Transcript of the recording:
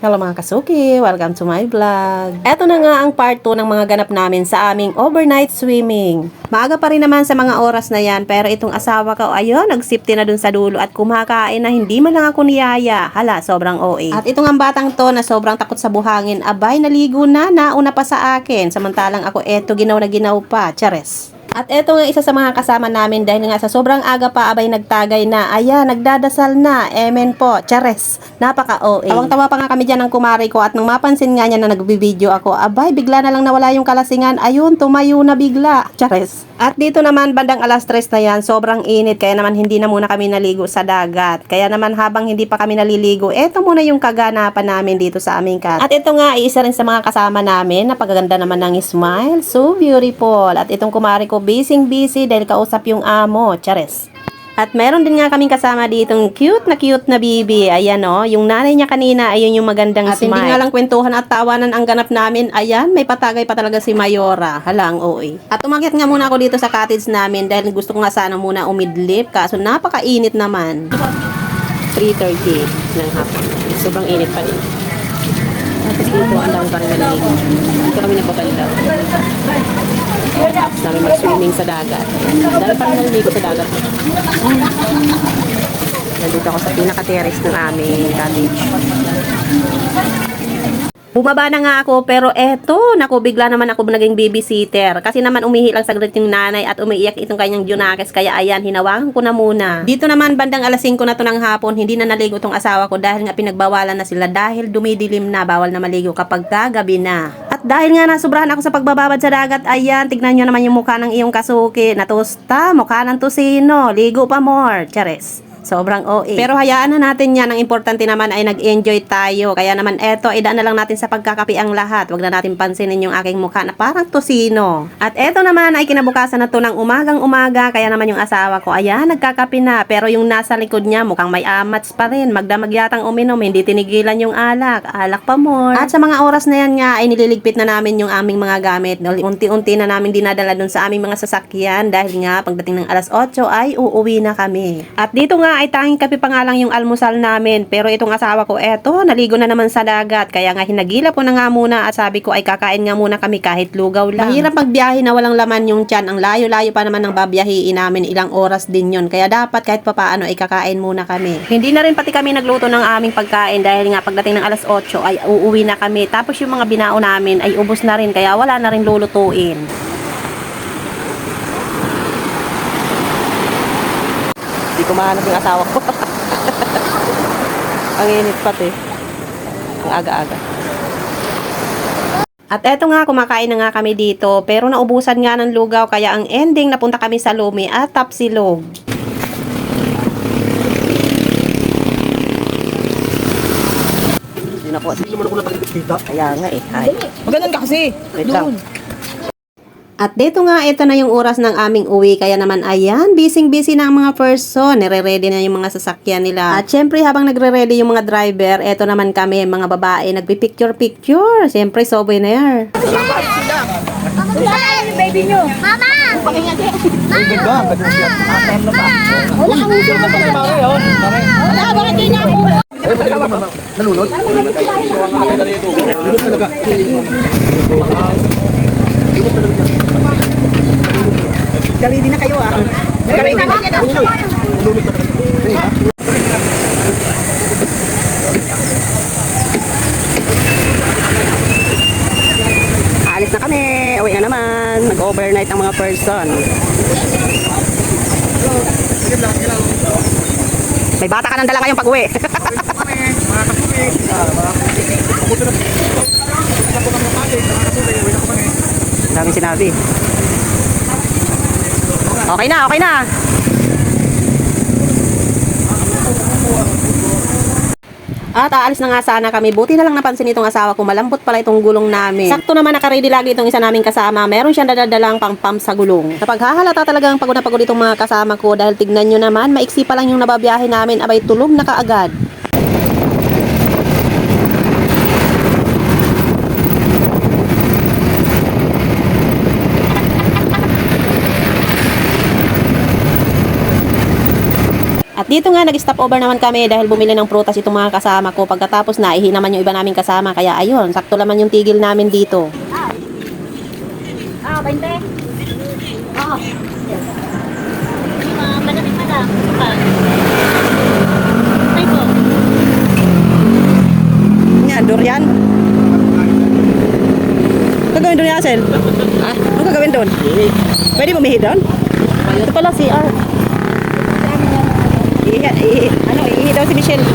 Hello mga kasuki! Welcome to my vlog. Eto na nga ang part 2 ng mga ganap namin sa aming overnight swimming. Maaga pa rin naman sa mga oras na yan, pero itong asawa ko, ayun, nagsipti na dun sa dulo at kumakain na hindi man lang ako niyaya. Hala, sobrang OA. At itong ang batang to na sobrang takot sa buhangin, abay, naligo na, nauna pa sa akin. Samantalang ako, eto, ginaw na ginaw pa. Chares! At eto nga isa sa mga kasama namin dahil nga sa sobrang aga pa abay nagtagay na. Ayan, nagdadasal na. Amen po. Chares. Napaka-OA. Tawang-tawa pa nga kami dyan ng kumari ko at nung mapansin nga niya na nagbibideo ako, abay, bigla na lang nawala yung kalasingan. Ayun, tumayo na bigla. Chares. At dito naman bandang alas 3 na yan, sobrang init kaya naman hindi na muna kami naligo sa dagat. Kaya naman habang hindi pa kami naliligo, eto muna yung kaganapan namin dito sa aming cat. At ito nga, isa rin sa mga kasama namin, napakaganda naman ng smile. So beautiful. At itong kumari ko, busy dahil kausap yung amo. Chares. At meron din nga kaming kasama ditong cute na bibi. Ayan o, yung nanay niya kanina, ayun yung magandang smile. At hindi nga lang kwentuhan at tawanan ang ganap namin. Ayan, may patagay pa talaga si Mayora. Halang OA. At umakyat nga muna ako dito sa cottage namin dahil gusto ko nga sana muna umidlip. Kaso napakainit naman. 3:30 ng hapon. Sobrang init pa rin. Tapos dito, ang dami pa rin naligo. Dito kami nagpapalidaw. Dami mag-swimming sa dagat. Dami pa rin naligo sa dagat. Nandito ako sa pinaka-terrace ng aming cottage. Bumaba na nga ako pero eto, naku, bigla naman ako naging babysitter. Kasi naman umihi lang saglit yung nanay at umiiyak itong kanyang Junakes. Kaya ayan, hinawakan ko na muna. Dito naman bandang alas 5 na to ng hapon, hindi na naligo tong asawa ko dahil nga pinagbawalan na sila dahil dumidilim na, bawal na maligo kapag gabi na. At dahil nga nasubrahan ako sa pagbababad sa dagat, ayan, tignan nyo naman yung mukha ng iyong kasuki. Natusta, mukha ng tusino, ligo pa more. Chares. Sobrang OA. Pero hayaan na natin yan. Ang importante naman ay nag-enjoy tayo. Kaya naman eto, idaan na lang natin sa pagkakapi ang lahat. Huwag na natin pansinin yung aking mukha na parang tosino. At eto naman ay kinabukasan na to ng umagang umaga. Kaya naman yung asawa ko, ayan, nagkakapi na. Pero yung nasa likod niya mukhang may amats pa rin. Magdamag yatang uminom. Hindi tinigilan yung alak. Alak pa more. At sa mga oras na yan nga ay nililigpit na namin yung aming mga gamit. Unti-unti na namin dinadala dun sa aming mga sasakyan. Dahil nga pagdating ng alas 8 ay uuwi na kami. At dito nga ay tanging kape pa nga lang yung almusal namin. Pero itong asawa ko, eto, naligo na naman sa dagat. Kaya nga hinagila ko na nga muna at sabi ko ay kakain nga muna kami kahit lugaw lang. Mahirap magbiyahe na walang laman yung tiyan. Ang layo-layo pa naman ng babiyahiin namin. Ilang oras din yun. Kaya dapat kahit papaano ay kakain muna kami. Hindi na rin pati kami nagluto ng aming pagkain dahil nga pagdating ng alas 8 ay uuwi na kami. Tapos yung mga binao namin ay ubos na rin. Kaya wala na rin lulutuin. Hindi ko mahanap yung asawa ko. Ang init pati. Ang aga-aga. At eto nga, kumakain na nga kami dito. Pero naubusan nga ng lugaw. Kaya ang ending, napunta kami sa Lumi at Tapsilog. Hindi na po. Kaya nga eh. Ay. Maganon ka kasi. Wait lang. At dito nga, ito na yung oras ng aming uwi. Kaya naman, ayan, busy na ang mga person. Nire-ready na yung mga sasakyan nila. At syempre, habang nagre-ready yung mga driver, eto naman kami, mga babae, nagpipicture-picture. Syempre, souvenir. Saan yung baby nyo? Mama! Mama! Wala kang uso na pagkabawi, oh. Wala, bakit di na ako? Nalunod? Nalunod talaga. Galili na kayo, ah. Galili na kayo. Nalunod talaga. Alis na kami. Uwi na naman. Mag-overnight ang mga person. May bata ka ng dala ngayong pag-uwi. Daming sinabi. Okay na, okay na. At aalis na nga sana kami. Buti na lang napansin itong asawa ko. Malambot pala itong gulong namin. Sakto naman nakaready lagi itong isa naming kasama. Meron siyang dadadalang pang-pump sa gulong. Kapag hahalata talagang pagod na pagod itong mga kasama ko. Dahil tignan nyo naman, maiksi pa lang yung nababiyahe namin. Abay, tulog na kaagad. At Dito nga nag-stop over naman kami dahil bumili ng prutas itong mga kasama ko. Pagkatapos naihi naman yung iba naming kasama. Kaya ayun, sakto naman yung tigil namin dito. 20. Oo. Malamig na lang. Ay po. Yan, durian. Gagawin doon Yasel? Ah, ano gagawin doon? Pwede bumihi doon? Ito pala CR. Ihi daw si Michelle.